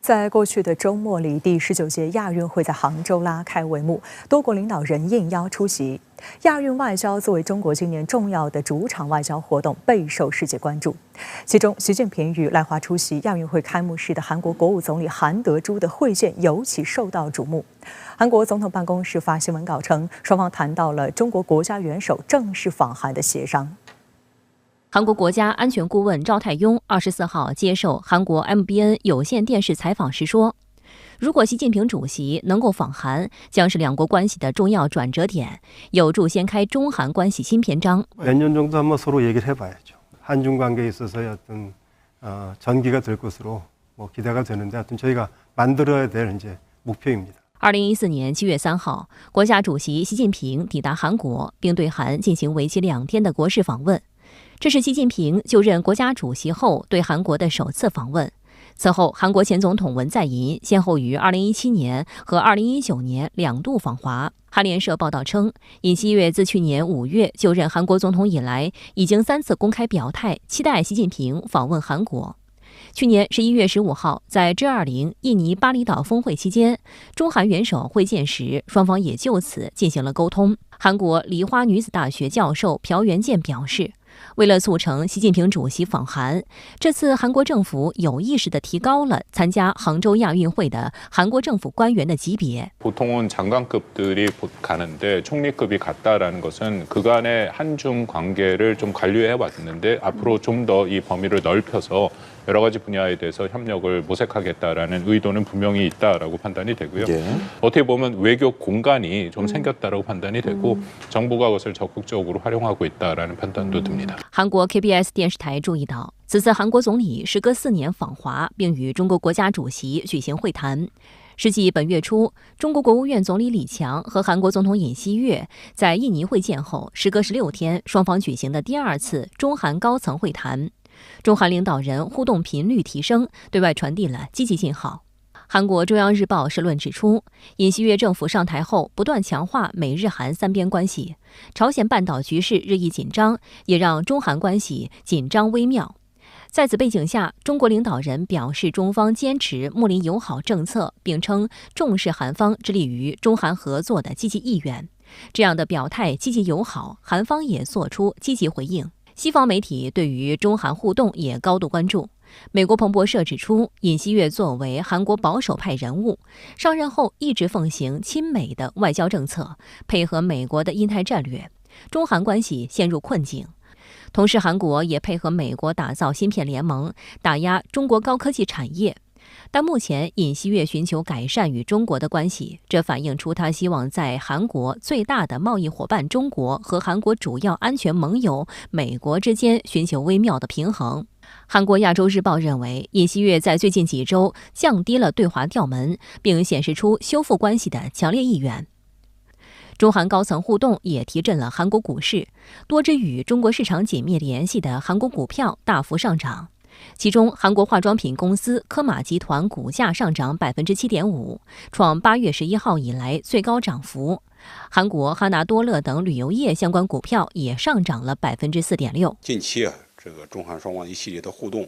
在过去的周末里，第19届亚运会在杭州拉开帷幕，多国领导人应邀出席。亚运外交作为中国今年重要的主场外交活动，备受世界关注。其中，习近平与来华出席亚运会开幕式的韩国国务总理韩德洙的会见尤其受到瞩目。韩国总统办公室发新闻稿称，双方谈到了中国国家元首正式访韩的协商。韩国国家安全顾问赵泰庸24号接受韩国 MBN 有线电视采访时说，如果习近平主席能够访韩，将是两国关系的重要转折点，有助掀开中韩关系新篇章。몇 년 정도 한번 서로 얘기를 해봐야죠. 한중 관계에 있어서의 어떤 전기가 될 것으로 기대가 되는데, 하여튼 저희가 만들어야 될 이제 목표입니다. 2014年7月3号，国家主席习近平抵达韩国，并对韩进行为期2天的国事访问。这是习近平就任国家主席后对韩国的首次访问。此后，韩国前总统文在寅先后于2017年和2019年2度访华。韩联社报道称，尹锡悦自去年5月就任韩国总统以来，已经3次公开表态，期待习近平访问韩国。去年11月15号，在 G20 印尼巴厘岛峰会期间，中韩元首会见时，双方也就此进行了沟通。韩国梨花女子大学教授朴元健表示，为了促成习近平主席访韩，这次韩国政府有意识地提高了参加杭州亚运会的韩国政府官员的级别。보통은 장관급들이 가는데 총리급이 갔다라는 것은 그간의 한중 관계를 좀 관리해 왔는데 앞으로 좀 더 이 범위를 넓혀서 여러 가지 분야에 대해서 협력을 모색하겠다라는 의도는 분명히 있다라고 판단이 되고요. 어떻게 보면 외교 공간이 좀 생겼다라고 판단이 되고 정부가 그것을 적극적으로 활용하고 있다라는 판단도 듭니다. 韩国 KBS 电视台注意到，此次韩国总理时隔4年访华，并与中国国家主席举行会谈。实际本月初，中国国务院总理李强和韩国总统尹锡悦在印尼会见后，时隔16天，双方举行的第2次中韩高层会谈。中韩领导人互动频率提升，对外传递了积极信号。韩国中央日报社论指出，尹锡悦政府上台后不断强化美日韩3边关系，朝鲜半岛局势日益紧张，也让中韩关系紧张微妙。在此背景下，中国领导人表示中方坚持睦邻友好政策，并称重视韩方致力于中韩合作的积极意愿。这样的表态积极友好，韩方也做出积极回应。西方媒体对于中韩互动也高度关注。美国彭博社指出，尹锡悦作为韩国保守派人物，上任后一直奉行亲美的外交政策，配合美国的印太战略，中韩关系陷入困境。同时，韩国也配合美国打造芯片联盟，打压中国高科技产业。但目前尹锡悦寻求改善与中国的关系，这反映出他希望在韩国最大的贸易伙伴中国和韩国主要安全盟友美国之间寻求微妙的平衡。韩国亚洲日报认为，尹锡悦在最近几周降低了对华调门，并显示出修复关系的强烈意愿。中韩高层互动也提振了韩国股市，多只与中国市场紧密联系的韩国股票大幅上涨。其中，韩国化妆品公司科马集团股价上涨 7.5%， 创8月11号以来最高涨幅。韩国哈拿多乐等旅游业相关股票也上涨了 4.6%。 近期这个中韩双方一系列的互动，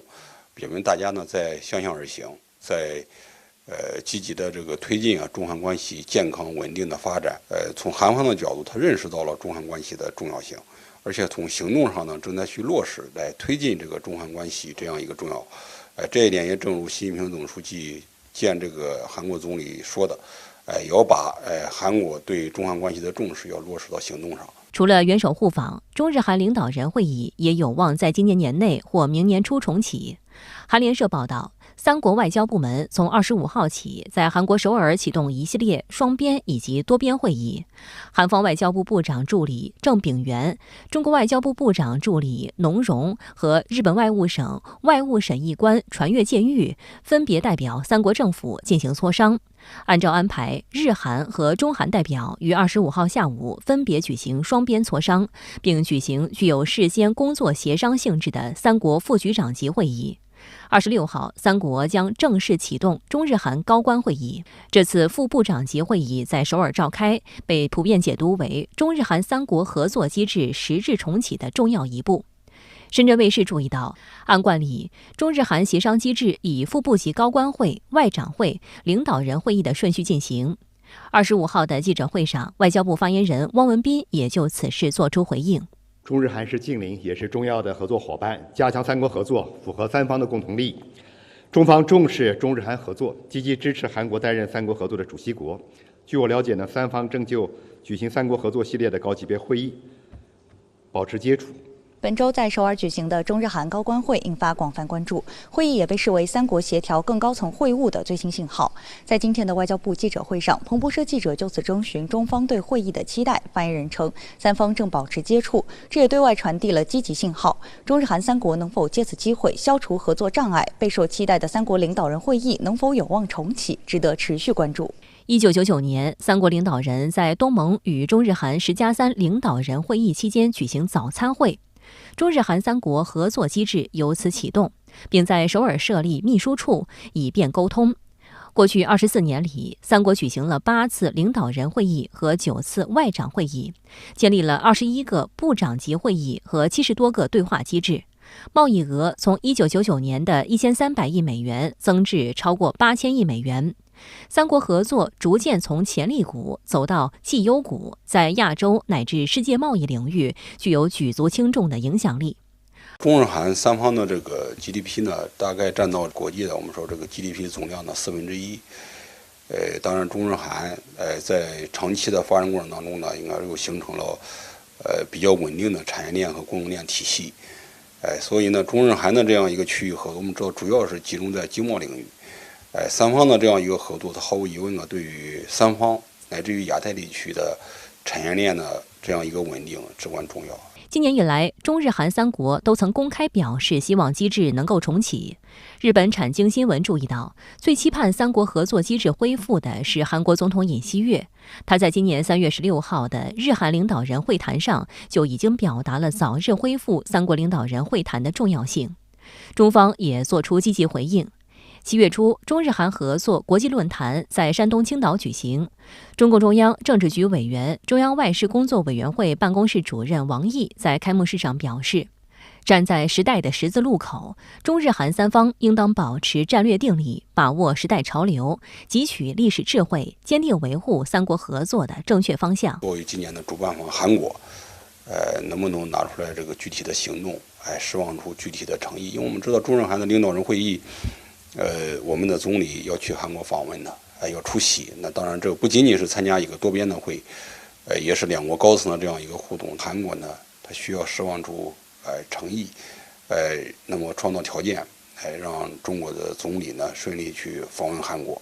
表明大家呢在相向而行，在积极的这个推进中韩关系健康稳定的发展。从韩方的角度，他认识到了中韩关系的重要性。而且从行动上呢，正在去落实来推进这个中韩关系这样一个重要。这一点也正如习近平总书记见这个韩国总理说的，也要把韩国对中韩关系的重视要落实到行动上。除了元首互访，中日韩领导人会议也有望在今年年内或明年初重启。韩联社报道，三国外交部门从25号起在韩国首尔启动一系列双边以及多边会议。韩方外交部部长助理郑炳元、中国外交部部长助理农荣和日本外务省外务审议官传越健裕分别代表三国政府进行磋商。按照安排，日韩和中韩代表于25号下午分别举行双边磋商，并举行具有事先工作协商性质的三国副局长级会议。26号，三国将正式启动中日韩高官会议。这次副部长级会议在首尔召开，被普遍解读为中日韩三国合作机制实质重启的重要一步。深圳卫视注意到，按惯例，中日韩协商机制以副部级高官会、外长会、领导人会议的顺序进行。25号的记者会上，外交部发言人汪文斌也就此事作出回应。中日韩是近邻，也是重要的合作伙伴，加强三国合作符合三方的共同利益。中方重视中日韩合作，积极支持韩国担任三国合作的主席国。据我了解呢，三方正就举行三国合作系列的高级别会议保持接触。本周在首尔举行的中日韩高官会引发广泛关注，会议也被视为三国协调更高层会晤的最新信号。在今天的外交部记者会上，彭博社记者就此征询中方对会议的期待。发言人称，三方正保持接触，这也对外传递了积极信号。中日韩三国能否借此机会消除合作障碍，备受期待的三国领导人会议能否有望重启，值得持续关注。1999年，三国领导人在东盟与中日韩10+3领导人会议期间举行早餐会。中日韩三国合作机制由此启动，并在首尔设立秘书处，以便沟通。过去24年里，三国举行了8次领导人会议和9次外长会议，建立了21个部长级会议和70多个对话机制。贸易额从1999年的1300亿美元增至超过8000亿美元。三国合作逐渐从潜力股走到绩优股，在亚洲乃至世界贸易领域具有举足轻重的影响力。中日韩三方的这个 GDP 呢，大概占到国际的我们说这个 GDP 总量的1/4。当然中日韩在长期的发展过程当中呢，应该又形成了比较稳定的产业链和供应链体系。所以呢，中日韩的这样一个区域合作，我们知道主要是集中在经贸领域。三方的这样一个合作，它毫无疑问对于三方乃至于亚太地区的产业链的这样一个稳定至关重要。今年以来，中日韩三国都曾公开表示希望机制能够重启。日本产经新闻注意到，最期盼三国合作机制恢复的是韩国总统尹锡悦。他在今年3月16号的日韩领导人会谈上就已经表达了早日恢复三国领导人会谈的重要性。中方也作出积极回应。7月初，中日韩合作国际论坛在山东青岛举行。中共中央政治局委员、中央外事工作委员会办公室主任王毅在开幕式上表示，站在时代的十字路口，中日韩三方应当保持战略定力，把握时代潮流，汲取历史智慧，坚定维护三国合作的正确方向。作为今年的主办方韩国，能不能拿出来这个具体的行动，释放出具体的诚意？因为我们知道中日韩的领导人会议。我们的总理要去韩国访问的，要出席。那当然，这个不仅仅是参加一个多边的会，也是两国高层的这样一个互动。韩国呢，它需要释放出诚意，那么创造条件，让中国的总理呢顺利去访问韩国。